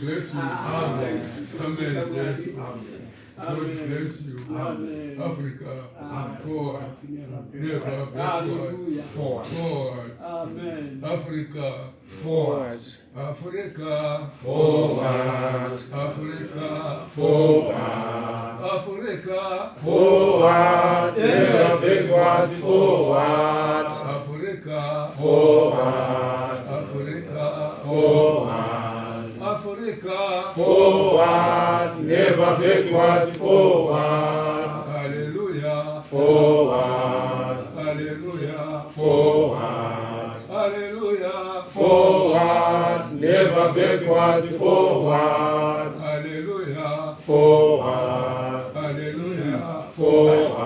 bless you. Amen. God bless you. Africa, forward. Never backward. Forward. Africa, Forward. Africa, Forward. Africa, Forward. Africa, Forward. Never backward. Forward. Africa, Forward. Africa, Forward. Africa, Forward. Never backward. Forward. Hallelujah, Forward. Hallelujah, Forward. Hallelujah, Forward. Never backward. Forward. Hallelujah, Forward. Hallelujah, Forward.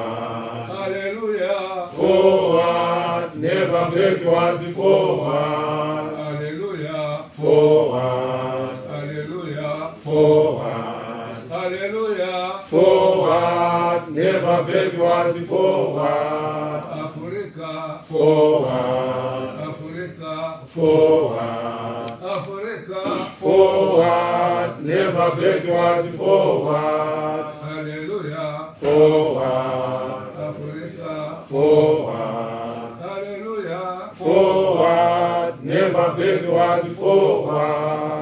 Hallelujah, Forward. Never backward. Forward. Hallelujah, Forward. Hallelujah, Forward. Hallelujah, Forward. Never backward. Forward. Africa, Forward. Africa, Forward. Africa, Forward. Never backward. Forward. Hallelujah, Forward. Africa, Forward. Hallelujah, Forward. Never backward. Forward.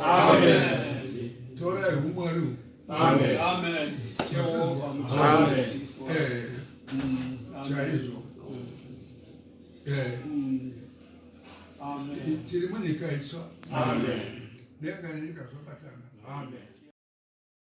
Amen. Amen. Amen. Amen. Amen. Amen.